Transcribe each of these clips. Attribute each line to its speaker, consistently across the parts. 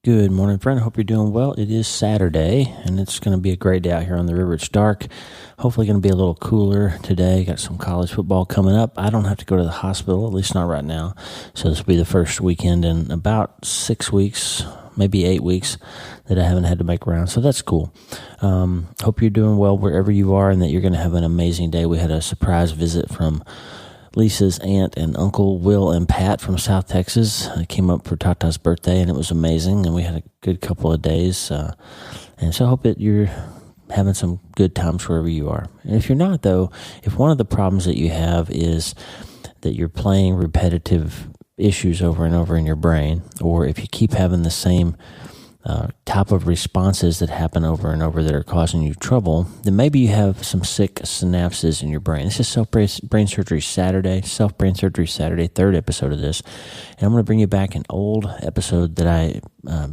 Speaker 1: Good morning, friend. Hope you're doing well. It is Saturday, and it's going to be a great day out here on the river. It's dark. Hopefully going to be a little cooler today. Got some college football coming up. I don't have to go to the hospital, at least not right now. So this will be the first weekend in about 6 weeks, maybe 8 weeks, that I haven't had to make rounds. So that's cool. Hope you're doing well wherever you are and that you're going to have an amazing day. We had a surprise visit from Lisa's aunt and uncle Will and Pat from South Texas. They came up for Tata's birthday, and it was amazing, and we had a good couple of days. And so I hope that you're having some good times wherever you are. And if you're not, though, if one of the problems that you have is that you're playing repetitive issues over and over in your brain, or if you keep having the same type of responses that happen over and over that are causing you trouble, then maybe you have some sick synapses in your brain. This is Self-Brain Surgery Saturday, third episode of this. And I'm going to bring you back an old episode that I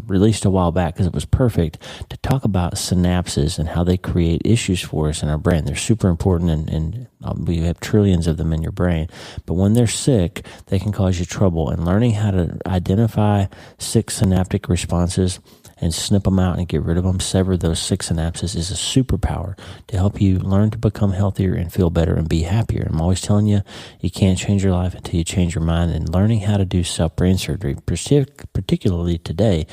Speaker 1: released a while back because it was perfect to talk about synapses and how they create issues for us in our brain. They're super important, and we have trillions of them in your brain. But when they're sick, they can cause you trouble. And learning how to identify sick synaptic responses and snip them out and get rid of them, sever those sick synapses, is a superpower to help you learn to become healthier and feel better and be happier. I'm always telling you, you can't change your life until you change your mind. And learning how to do self-brain surgery, particularly today,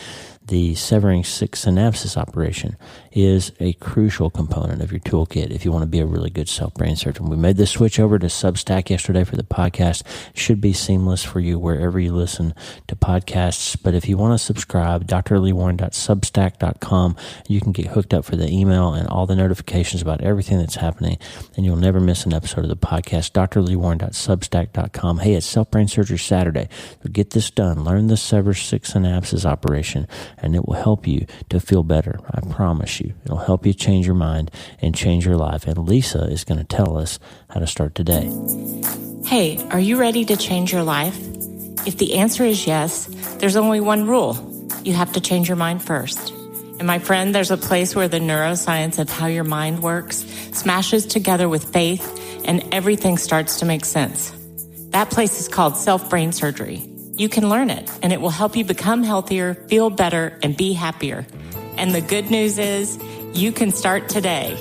Speaker 1: the severing sick synapses operation, is a crucial component of your toolkit if you want to be a really good self-brain surgeon. We made the switch over to Substack yesterday for the podcast. It should be seamless for you wherever you listen to podcasts. But if you want to subscribe, drleewarren.substack.com, you can get hooked up for the email and all the notifications about everything that's happening, and you'll never miss an episode of the podcast. drleewarren.substack.com. Hey, it's Self-Brain Surgery Saturday. So get this done. Learn the sever sick synapses operation, and it will help you to feel better. I promise you. It'll help you change your mind and change your life. And Lisa is going to tell us how to start today.
Speaker 2: Hey, are you ready to change your life? If the answer is yes, there's only one rule. You have to change your mind first. And my friend, there's a place where the neuroscience of how your mind works smashes together with faith, and everything starts to make sense. That place is called Self-Brain Surgery. You can learn it, and it will help you become healthier, feel better, and be happier. And the good news is, you can start today.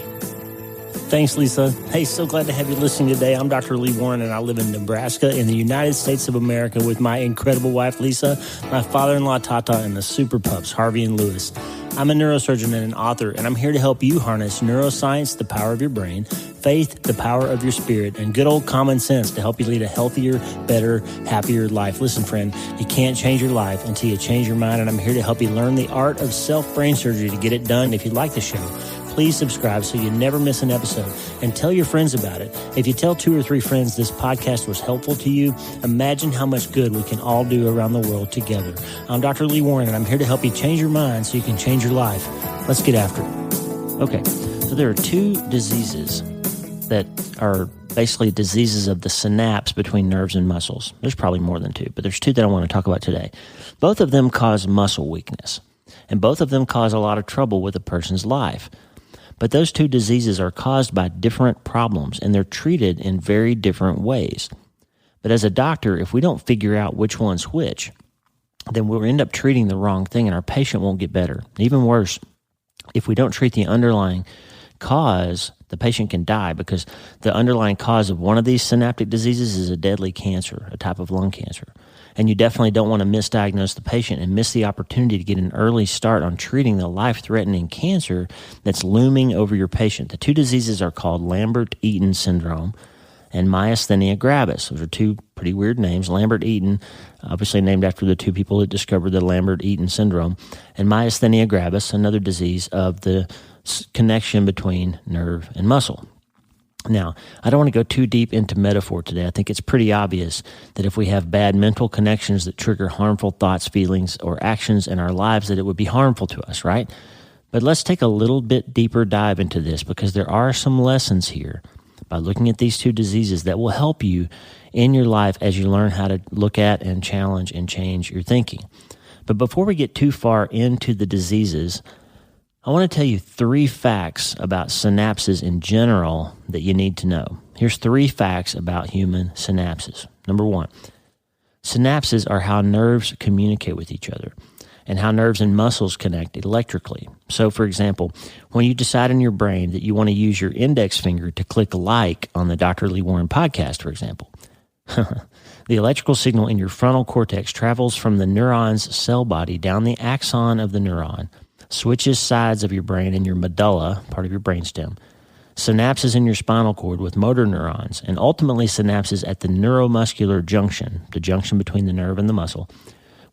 Speaker 3: Thanks, Lisa. Hey, so glad to have you listening today. I'm Dr. Lee Warren, and I live in Nebraska in the United States of America with my incredible wife, Lisa, my father-in-law, Tata, and the super pups, Harvey and Lewis. I'm a neurosurgeon and an author, and I'm here to help you harness neuroscience, the power of your brain, faith, the power of your spirit, and good old common sense to help you lead a healthier, better, happier life. Listen, friend, you can't change your life until you change your mind, and I'm here to help you learn the art of self-brain surgery to get it done. If you like the show, please subscribe so you never miss an episode, and tell your friends about it. If you tell 2 or 3 friends this podcast was helpful to you, imagine how much good we can all do around the world together. I'm Dr. Lee Warren, and I'm here to help you change your mind so you can change your life. Let's get after it.
Speaker 1: Okay, so there are 2 diseases that are basically diseases of the synapse between nerves and muscles. There's probably more than 2, but there's 2 that I want to talk about today. Both of them cause muscle weakness, and both of them cause a lot of trouble with a person's life. But those 2 diseases are caused by different problems, and they're treated in very different ways. But as a doctor, if we don't figure out which one's which, then we'll end up treating the wrong thing, and our patient won't get better. Even worse, if we don't treat the underlying cause, the patient can die, because the underlying cause of one of these synaptic diseases is a deadly cancer, a type of lung cancer. And you definitely don't want to misdiagnose the patient and miss the opportunity to get an early start on treating the life-threatening cancer that's looming over your patient. The 2 diseases are called Lambert-Eaton syndrome and myasthenia gravis. Those are 2 pretty weird names. Lambert-Eaton, obviously named after the 2 people that discovered the Lambert-Eaton syndrome, and myasthenia gravis, another disease of the connection between nerve and muscle. Now, I don't want to go too deep into metaphor today. I think it's pretty obvious that if we have bad mental connections that trigger harmful thoughts, feelings, or actions in our lives, that it would be harmful to us, right? But let's take a little bit deeper dive into this, because there are some lessons here by looking at these 2 diseases that will help you in your life as you learn how to look at and challenge and change your thinking. But before we get too far into the diseases, I want to tell you 3 facts about synapses in general that you need to know. Here's 3 facts about human synapses. Number 1, synapses are how nerves communicate with each other. and how nerves and muscles connect electrically. So, for example, when you decide in your brain that you want to use your index finger to click like on the Dr. Lee Warren podcast, for example, the electrical signal in your frontal cortex travels from the neuron's cell body down the axon of the neuron, switches sides of your brain and your medulla, part of your brainstem, synapses in your spinal cord with motor neurons, and ultimately synapses at the neuromuscular junction, the junction between the nerve and the muscle,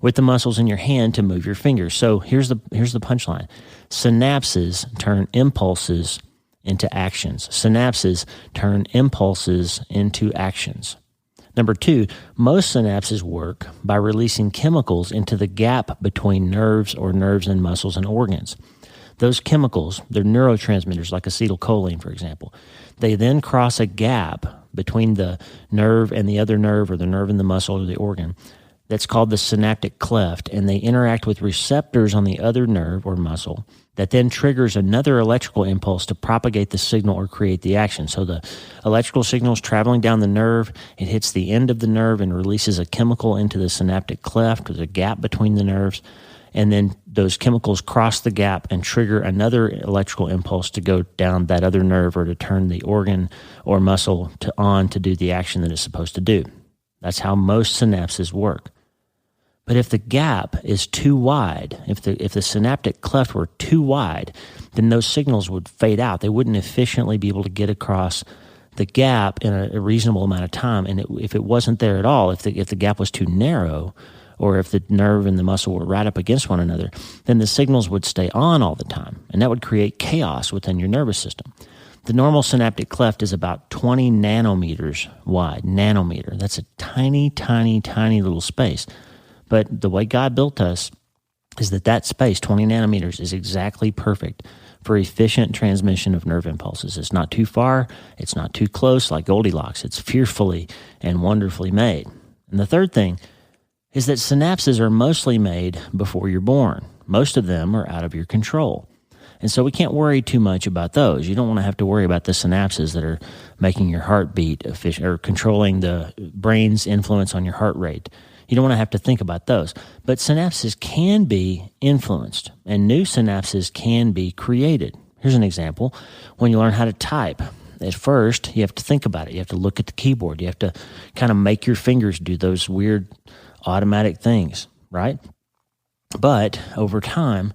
Speaker 1: with the muscles in your hand to move your fingers. So here's the punchline. Synapses turn impulses into actions. Synapses turn impulses into actions. Number 2, most synapses work by releasing chemicals into the gap between nerves and muscles and organs. Those chemicals, they're neurotransmitters like acetylcholine, for example. They then cross a gap between the nerve and the other nerve, or the nerve and the muscle or the organ. That's called the synaptic cleft, and they interact with receptors on the other nerve or muscle that then triggers another electrical impulse to propagate the signal or create the action. So the electrical signal is traveling down the nerve, it hits the end of the nerve and releases a chemical into the synaptic cleft, or the gap between the nerves, and then those chemicals cross the gap and trigger another electrical impulse to go down that other nerve, or to turn the organ or muscle on to do the action that it's supposed to do. That's how most synapses work. But if the gap is too wide, if the synaptic cleft were too wide, then those signals would fade out. They wouldn't efficiently be able to get across the gap in a reasonable amount of time. And if it wasn't there at all, if the gap was too narrow, or if the nerve and the muscle were right up against one another, then the signals would stay on all the time, and that would create chaos within your nervous system. The normal synaptic cleft is about 20 nanometers wide. Nanometer. That's a tiny, tiny, tiny little space. But the way God built us is that space, 20 nanometers, is exactly perfect for efficient transmission of nerve impulses. It's not too far. It's not too close like Goldilocks. It's fearfully and wonderfully made. And the third thing is that synapses are mostly made before you're born. Most of them are out of your control. And so we can't worry too much about those. You don't want to have to worry about the synapses that are making your heartbeat efficient, or controlling the brain's influence on your heart rate. You don't want to have to think about those. But synapses can be influenced, and new synapses can be created. Here's an example. When you learn how to type, at first you have to think about it. You have to look at the keyboard. You have to kind of make your fingers do those weird automatic things, right? But over time,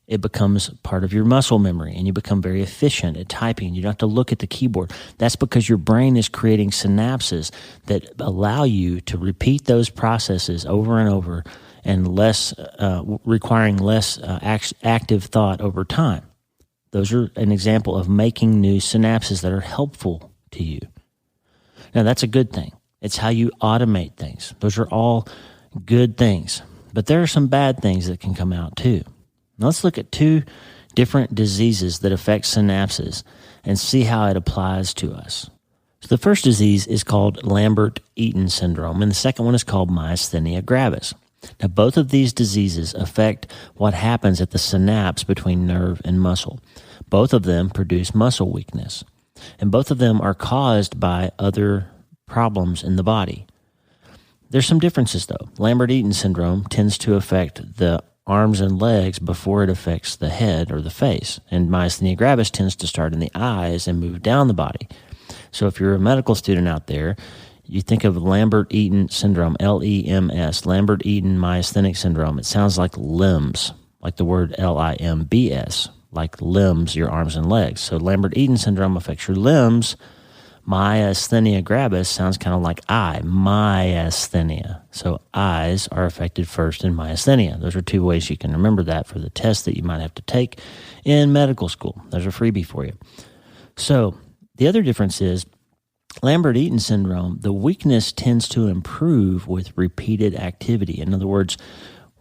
Speaker 1: it becomes part of your muscle memory, and you become very efficient at typing. You don't have to look at the keyboard. That's because your brain is creating synapses that allow you to repeat those processes over and over, and requiring less active thought over time. Those are an example of making new synapses that are helpful to you. Now, that's a good thing. It's how you automate things. Those are all good things. But there are some bad things that can come out too. Now let's look at 2 different diseases that affect synapses and see how it applies to us. So the first disease is called Lambert-Eaton syndrome, and the second one is called myasthenia gravis. Now both of these diseases affect what happens at the synapse between nerve and muscle. Both of them produce muscle weakness, and both of them are caused by other problems in the body. There's some differences though. Lambert-Eaton syndrome tends to affect the arms and legs before it affects the head or the face. And myasthenia gravis tends to start in the eyes and move down the body. So if you're a medical student out there, you think of Lambert-Eaton syndrome, LEMS, Lambert-Eaton myasthenic syndrome. It sounds like limbs, like the word LIMBS, like limbs, your arms and legs. So Lambert-Eaton syndrome affects your limbs. Myasthenia gravis sounds kind of like myasthenia. So eyes are affected first in myasthenia. Those are 2 ways you can remember that for the test that you might have to take in medical school. There's a freebie for you. So the other difference is Lambert-Eaton syndrome, the weakness tends to improve with repeated activity. In other words,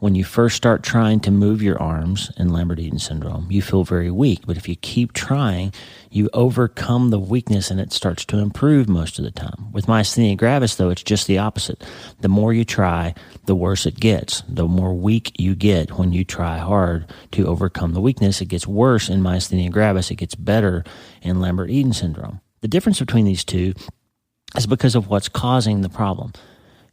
Speaker 1: when you first start trying to move your arms in Lambert-Eaton syndrome, you feel very weak. But if you keep trying, you overcome the weakness and it starts to improve most of the time. With myasthenia gravis, though, it's just the opposite. The more you try, the worse it gets. The more weak you get when you try hard to overcome the weakness. It gets worse in myasthenia gravis. It gets better in Lambert-Eaton syndrome. The difference between these two is because of what's causing the problem.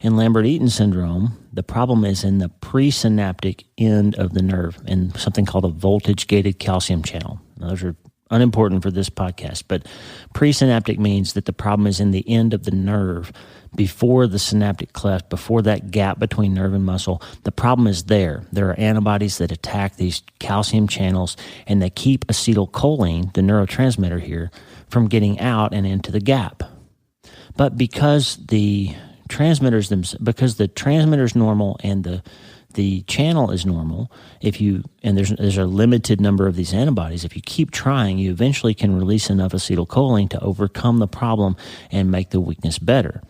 Speaker 1: In Lambert-Eaton syndrome, the problem is in the presynaptic end of the nerve and something called a voltage-gated calcium channel. Now, those are unimportant for this podcast, but presynaptic means that the problem is in the end of the nerve before the synaptic cleft, before that gap between nerve and muscle. The problem is there. There are antibodies that attack these calcium channels, and they keep acetylcholine, the neurotransmitter here, from getting out and into the gap. But because the transmitter is normal and the channel is normal, there's a limited number of these antibodies, if you keep trying, you eventually can release enough acetylcholine to overcome the problem and make the weakness better.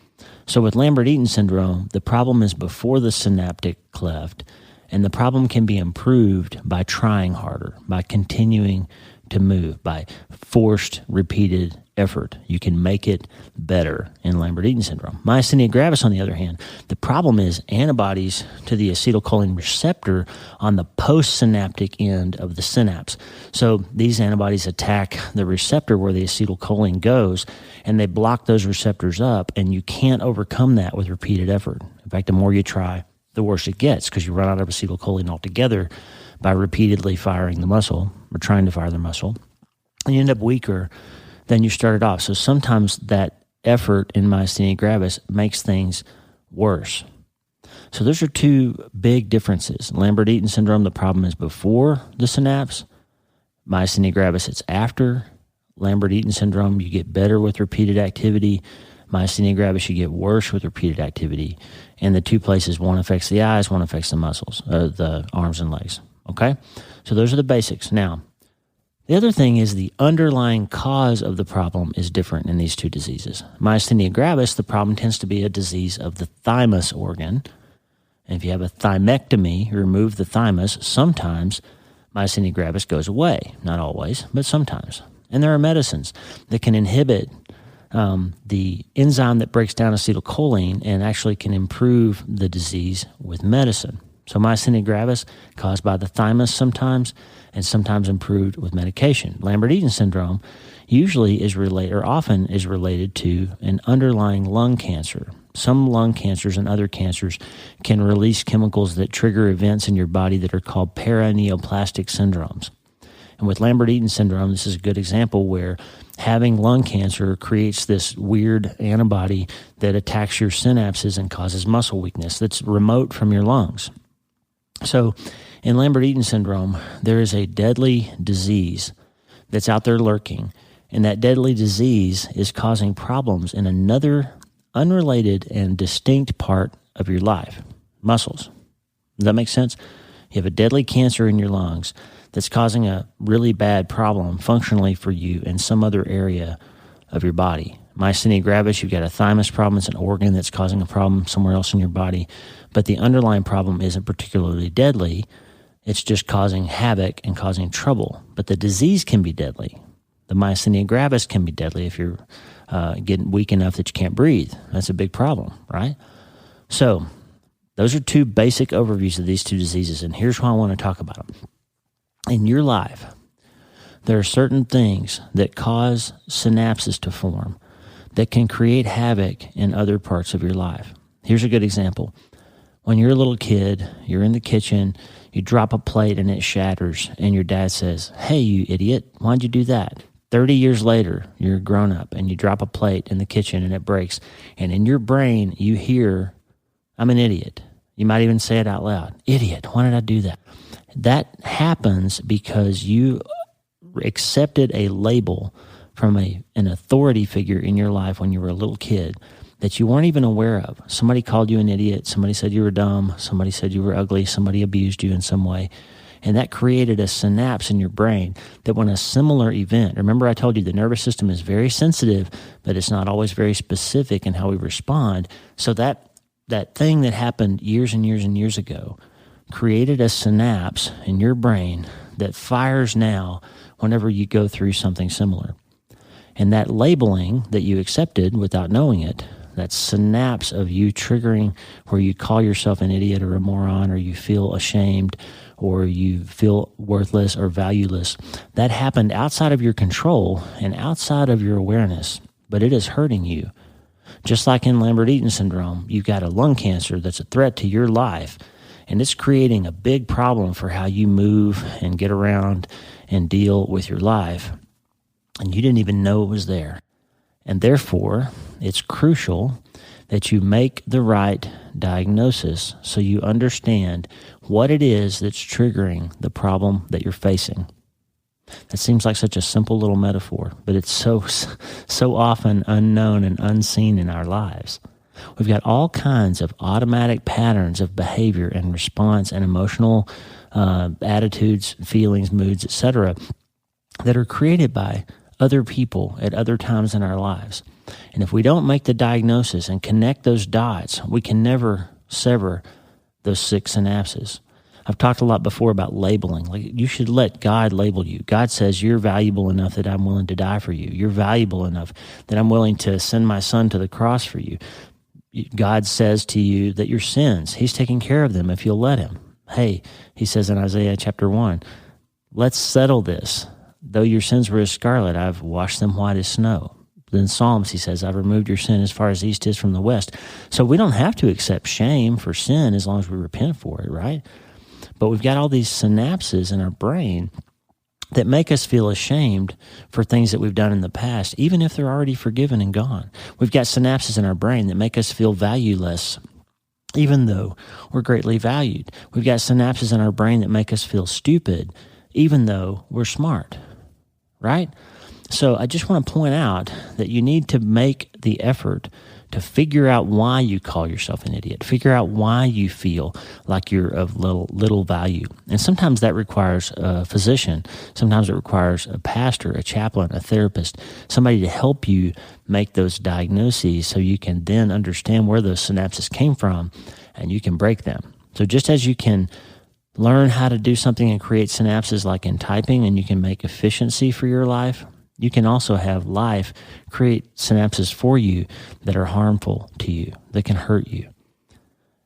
Speaker 1: So with Lambert-Eaton syndrome, the problem is before the synaptic cleft, and the problem can be improved by trying harder, by continuing to move, by forced, repeated effort. You can make it better in Lambert-Eaton syndrome. Myasthenia gravis, on the other hand, the problem is antibodies to the acetylcholine receptor on the postsynaptic end of the synapse. So these antibodies attack the receptor where the acetylcholine goes, and they block those receptors up, and you can't overcome that with repeated effort. In fact, the more you try, the worse it gets, because you run out of acetylcholine altogether by repeatedly firing the muscle or trying to fire the muscle, and you end up weaker than you started off. So sometimes that effort in myasthenia gravis makes things worse. So those are two big differences. Lambert-Eaton syndrome, the problem is before the synapse. Myasthenia gravis, it's after. Lambert-Eaton syndrome, you get better with repeated activity. Myasthenia gravis, you get worse with repeated activity. And the two places, one affects the eyes, one affects the muscles, the arms and legs. Okay? So those are the basics. Now, the other thing is the underlying cause of the problem is different in these two diseases. Myasthenia gravis, the problem tends to be a disease of the thymus organ. And if you have a thymectomy, you remove the thymus, sometimes myasthenia gravis goes away. Not always, but sometimes. And there are medicines that can inhibit the enzyme that breaks down acetylcholine and actually can improve the disease with medicine. So myasthenia gravis caused by the thymus sometimes, and sometimes improved with medication. Lambert-Eaton syndrome usually is related, or often is related to an underlying lung cancer. Some lung cancers and other cancers can release chemicals that trigger events in your body that are called paraneoplastic syndromes. And with Lambert-Eaton syndrome, this is a good example where having lung cancer creates this weird antibody that attacks your synapses and causes muscle weakness that's remote from your lungs. So in Lambert-Eaton syndrome, there is a deadly disease that's out there lurking, and that deadly disease is causing problems in another unrelated and distinct part of your life, muscles. Does that make sense? You have a deadly cancer in your lungs that's causing a really bad problem functionally for you in some other area of your body. Myasthenia gravis, you've got a thymus problem. It's an organ that's causing a problem somewhere else in your body. But the underlying problem isn't particularly deadly. It's just causing havoc and causing trouble. But the disease can be deadly. The myasthenia gravis can be deadly if you're getting weak enough that you can't breathe. That's a big problem, right? So those are two basic overviews of these two diseases, and here's why I want to talk about them. In your life, there are certain things that cause synapses to form that can create havoc in other parts of your life. Here's a good example. When you're a little kid, you're in the kitchen, you drop a plate and it shatters, and your dad says, "Hey, you idiot, why'd you do that?" 30 years later, you're grown up and you drop a plate in the kitchen and it breaks, and in your brain you hear, "I'm an idiot." You might even say it out loud. "Idiot, why did I do that?" That happens because you accepted a label from an authority figure in your life when you were a little kid that you weren't even aware of. Somebody called you an idiot. Somebody said you were dumb. Somebody said you were ugly. Somebody abused you in some way. And that created a synapse in your brain that when a similar event, remember I told you the nervous system is very sensitive, but it's not always very specific in how we respond. So that thing that happened years and years and years ago created a synapse in your brain that fires now whenever you go through something similar. And that labeling that you accepted without knowing it, that synapse of you triggering where you call yourself an idiot or a moron, or you feel ashamed, or you feel worthless or valueless, that happened outside of your control and outside of your awareness, but it is hurting you. Just like in Lambert-Eaton syndrome, you've got a lung cancer that's a threat to your life, and it's creating a big problem for how you move and get around and deal with your life, and you didn't even know it was there. And therefore, it's crucial that you make the right diagnosis so you understand what it is that's triggering the problem that you're facing. That seems like such a simple little metaphor, but it's so often unknown and unseen in our lives. We've got all kinds of automatic patterns of behavior and response and emotional attitudes, feelings, moods, etc., that are created by other people at other times in our lives. And if we don't make the diagnosis and connect those dots, we can never sever those 6 synapses. I've talked a lot before about labeling. Like, you should let God label you. God says you're valuable enough that I'm willing to die for you. You're valuable enough that I'm willing to send my son to the cross for you. God says to you that your sins, he's taking care of them if you'll let him. Hey, he says in Isaiah chapter 1, let's settle this. Though your sins were as scarlet, I've washed them white as snow. In Psalms, he says, I've removed your sin as far as the east is from the west. So we don't have to accept shame for sin as long as we repent for it, right? But we've got all these synapses in our brain that make us feel ashamed for things that we've done in the past, even if they're already forgiven and gone. We've got synapses in our brain that make us feel valueless, even though we're greatly valued. We've got synapses in our brain that make us feel stupid, even though we're smart, right? So I just want to point out that you need to make the effort to figure out why you call yourself an idiot, figure out why you feel like you're of little value. And sometimes that requires a physician. Sometimes it requires a pastor, a chaplain, a therapist, somebody to help you make those diagnoses so you can then understand where those synapses came from and you can break them. So just as you can learn how to do something and create synapses like in typing, and you can make efficiency for your life, you can also have life create synapses for you that are harmful to you, that can hurt you.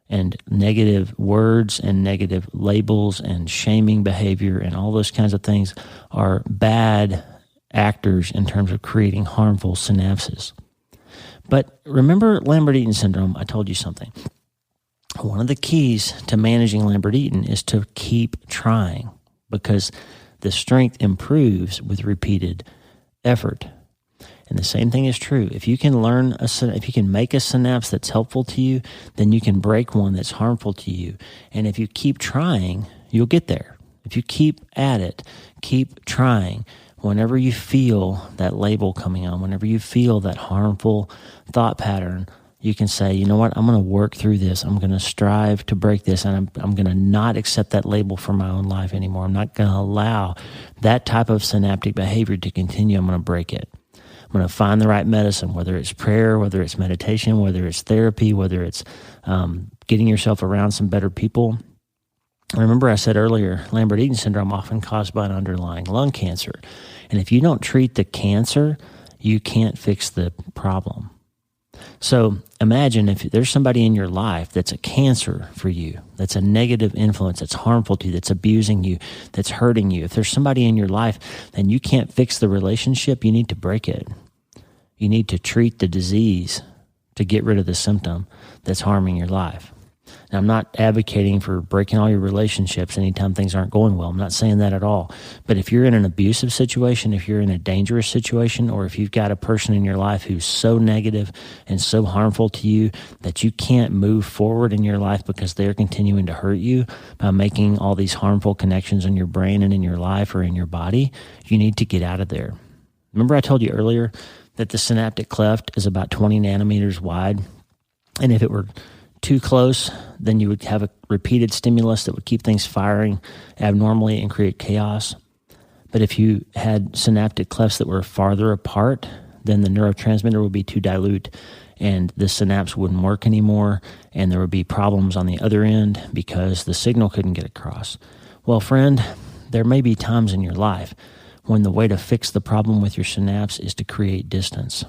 Speaker 1: And negative words and negative labels and shaming behavior and all those kinds of things are bad actors in terms of creating harmful synapses. But remember Lambert-Eaton syndrome, I told you something. One of the keys to managing Lambert-Eaton is to keep trying, because the strength improves with repeated effort. And the same thing is true. If you can if you can make a synapse that's helpful to you, then you can break one that's harmful to you. And if you keep trying, you'll get there. If you keep at it, keep trying. Whenever you feel that label coming on, whenever you feel that harmful thought pattern, you can say, you know what, I'm going to work through this. I'm going to strive to break this, and I'm going to not accept that label for my own life anymore. I'm not going to allow that type of synaptic behavior to continue. I'm going to break it. I'm going to find the right medicine, whether it's prayer, whether it's meditation, whether it's therapy, whether it's getting yourself around some better people. Remember I said earlier, Lambert-Eaton syndrome often caused by an underlying lung cancer. And if you don't treat the cancer, you can't fix the problem. So imagine if there's somebody in your life that's a cancer for you, that's a negative influence, that's harmful to you, that's abusing you, that's hurting you. If there's somebody in your life and you can't fix the relationship, you need to break it. You need to treat the disease to get rid of the symptom that's harming your life. Now, I'm not advocating for breaking all your relationships anytime things aren't going well. I'm not saying that at all. But if you're in an abusive situation, if you're in a dangerous situation, or if you've got a person in your life who's so negative and so harmful to you that you can't move forward in your life because they're continuing to hurt you by making all these harmful connections in your brain and in your life or in your body, you need to get out of there. Remember I told you earlier that the synaptic cleft is about 20 nanometers wide, and if it were too close, then you would have a repeated stimulus that would keep things firing abnormally and create chaos. But if you had synaptic clefts that were farther apart, then the neurotransmitter would be too dilute and the synapse wouldn't work anymore, and there would be problems on the other end because the signal couldn't get across. Well, friend, there may be times in your life when the way to fix the problem with your synapse is to create distance.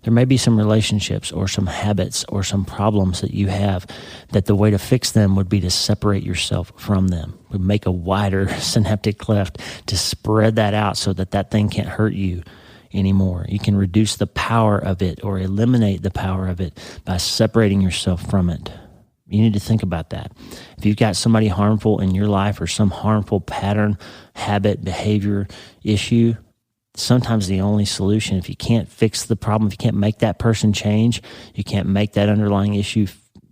Speaker 1: There may be some relationships or some habits or some problems that you have that the way to fix them would be to separate yourself from them. Would make a wider synaptic cleft to spread that out so that that thing can't hurt you anymore. You can reduce the power of it or eliminate the power of it by separating yourself from it. You need to think about that. If you've got somebody harmful in your life or some harmful pattern, habit, behavior, issue, sometimes the only solution, if you can't fix the problem, if you can't make that person change, you can't make that underlying issue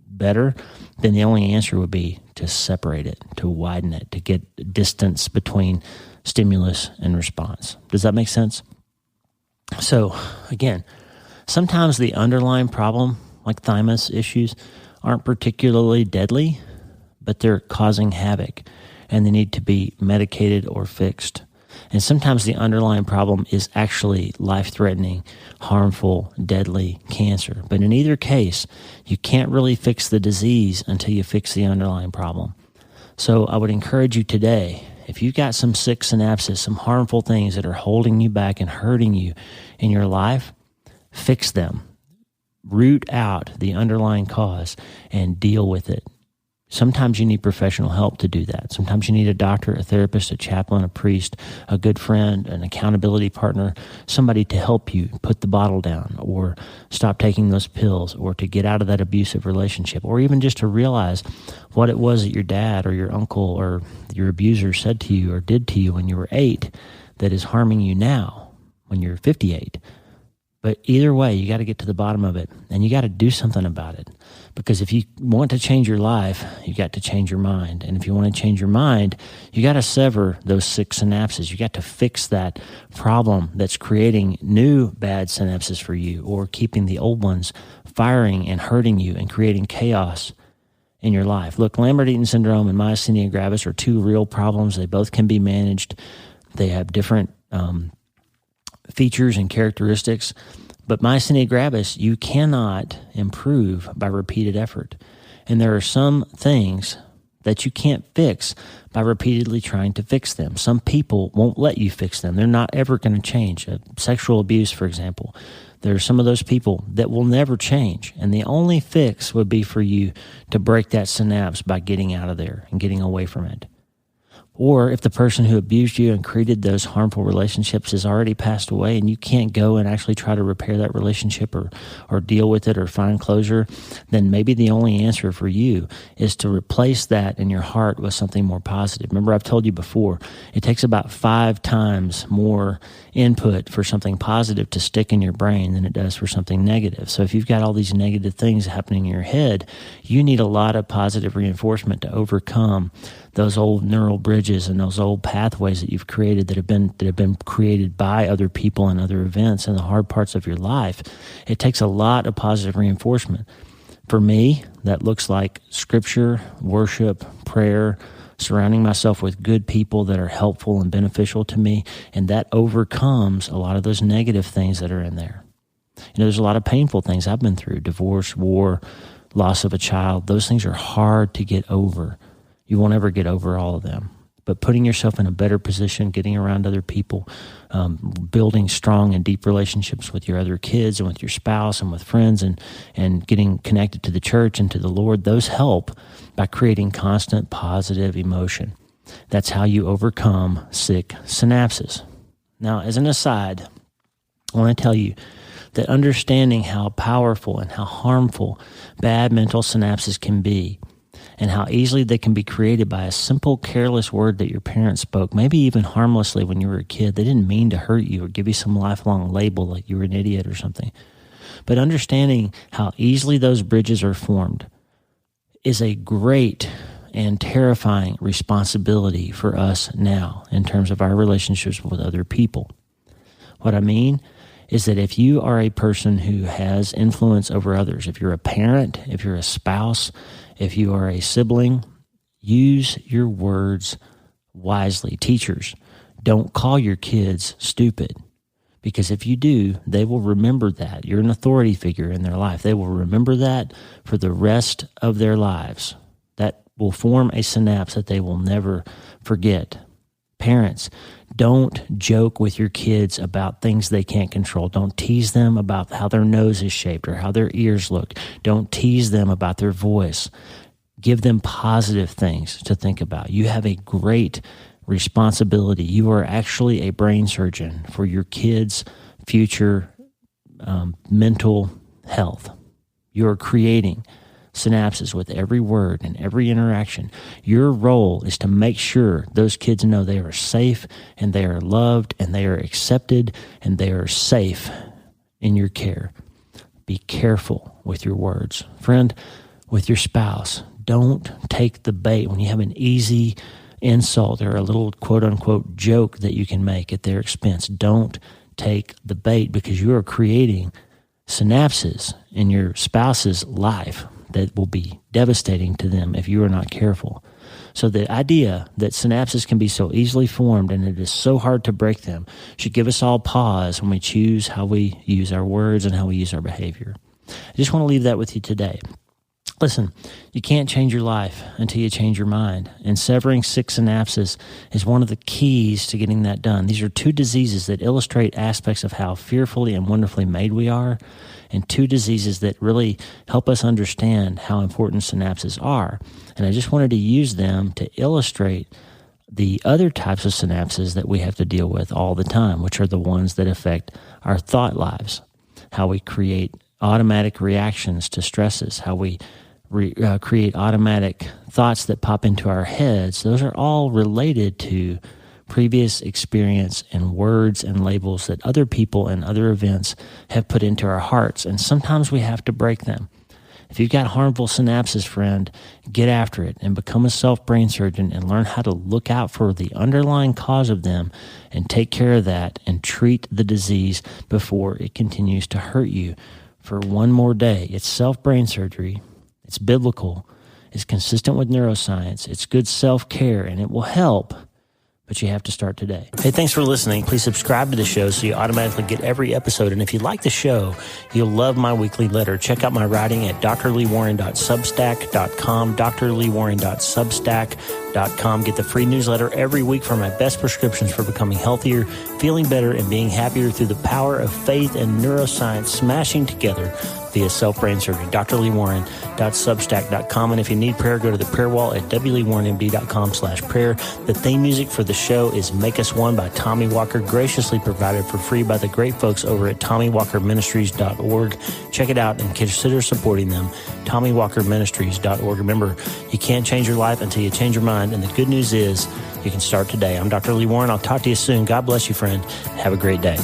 Speaker 1: better, then the only answer would be to separate it, to widen it, to get distance between stimulus and response. Does that make sense? So again, sometimes the underlying problem, like thymus issues, aren't particularly deadly, but they're causing havoc and they need to be medicated or fixed. And sometimes the underlying problem is actually life-threatening, harmful, deadly cancer. But in either case, you can't really fix the disease until you fix the underlying problem. So I would encourage you today, if you've got some sick synapses, some harmful things that are holding you back and hurting you in your life, fix them. Root out the underlying cause and deal with it. Sometimes you need professional help to do that. Sometimes you need a doctor, a therapist, a chaplain, a priest, a good friend, an accountability partner, somebody to help you put the bottle down or stop taking those pills or to get out of that abusive relationship or even just to realize what it was that your dad or your uncle or your abuser said to you or did to you when you were 8 that is harming you now when you're 58. But either way, you got to get to the bottom of it and you got to do something about it. Because if you want to change your life, you got to change your mind. And if you want to change your mind, you got to sever those 6 synapses. You got to fix that problem that's creating new bad synapses for you or keeping the old ones firing and hurting you and creating chaos in your life. Look, Lambert-Eaton syndrome and myasthenia gravis are 2 real problems. They both can be managed. They have different features and characteristics. But myasthenia gravis, you cannot improve by repeated effort. And there are some things that you can't fix by repeatedly trying to fix them. Some people won't let you fix them. They're not ever going to change. Sexual abuse, for example. There are some of those people that will never change. And the only fix would be for you to break that synapse by getting out of there and getting away from it. Or if the person who abused you and created those harmful relationships has already passed away and you can't go and actually try to repair that relationship or deal with it or find closure, then maybe the only answer for you is to replace that in your heart with something more positive. Remember, I've told you before, it takes about 5 times more input for something positive to stick in your brain than it does for something negative. So if you've got all these negative things happening in your head, you need a lot of positive reinforcement to overcome those old neural bridges and those old pathways that you've created that have been created by other people and other events and the hard parts of your life. It takes a lot of positive reinforcement. For me, that looks like scripture, worship, prayer, surrounding myself with good people that are helpful and beneficial to me, and that overcomes a lot of those negative things that are in there. There's a lot of painful things I've been through: divorce, war, loss of a child. Those things are hard to get over. You won't ever get over all of them. But putting yourself in a better position, getting around other people, building strong and deep relationships with your other kids and with your spouse and with friends and getting connected to the church and to the Lord, those help by creating constant positive emotion. That's how you overcome sick synapses. Now, as an aside, I want to tell you that understanding how powerful and how harmful bad mental synapses can be and how easily they can be created by a simple, careless word that your parents spoke, maybe even harmlessly when you were a kid. They didn't mean to hurt you or give you some lifelong label like you were an idiot or something. But understanding how easily those bridges are formed is a great and terrifying responsibility for us now in terms of our relationships with other people. What I mean is that if you are a person who has influence over others, if you're a parent, if you're a spouse, if you are a sibling, use your words wisely. Teachers, don't call your kids stupid, because if you do, they will remember that. You're an authority figure in their life. They will remember that for the rest of their lives. That will form a synapse that they will never forget. Parents, don't joke with your kids about things they can't control. Don't tease them about how their nose is shaped or how their ears look. Don't tease them about their voice. Give them positive things to think about. You have a great responsibility. You are actually a brain surgeon for your kids' future mental health. You're creating synapses with every word and every interaction. Your role is to make sure those kids know they are safe and they are loved and they are accepted and they are safe in your care. Be careful with your words. Friend, with your spouse, don't take the bait when you have an easy insult or a little quote-unquote joke that you can make at their expense. Don't take the bait, because you are creating synapses in your spouse's life that will be devastating to them if you are not careful. So the idea that synapses can be so easily formed and it is so hard to break them should give us all pause when we choose how we use our words and how we use our behavior. I just want to leave that with you today. Listen, you can't change your life until you change your mind. And severing 6 synapses is one of the keys to getting that done. These are 2 diseases that illustrate aspects of how fearfully and wonderfully made we are, and 2 diseases that really help us understand how important synapses are. And I just wanted to use them to illustrate the other types of synapses that we have to deal with all the time, which are the ones that affect our thought lives, how we create automatic reactions to stresses, how we create automatic thoughts that pop into our heads. Those are all related to previous experience and words and labels that other people and other events have put into our hearts. And sometimes we have to break them. If you've got harmful synapses, friend, get after it and become a self-brain surgeon and learn how to look out for the underlying cause of them and take care of that and treat the disease before it continues to hurt you for one more day. It's self-brain surgery. It's biblical. It's consistent with neuroscience. It's good self-care, and it will help. But you have to start today.
Speaker 3: Hey, thanks for listening. Please subscribe to the show so you automatically get every episode. And if you like the show, you'll love my weekly letter. Check out my writing at drleewarren.substack.com, drleewarren.substack.com. Get the free newsletter every week for my best prescriptions for becoming healthier, feeling better, and being happier through the power of faith and neuroscience smashing together via self-brain surgery. drleewarren.substack.com. And if you need prayer, go to the prayer wall at wleewarrenmd.com/prayer. The theme music for the show is Make Us One by Tommy Walker, graciously provided for free by the great folks over at TommyWalkerMinistries.org. Check it out and consider supporting them. TommyWalkerMinistries.org. Remember, you can't change your life until you change your mind. And the good news is you can start today. I'm Dr. Lee Warren. I'll talk to you soon. God bless you, friend. Have a great day.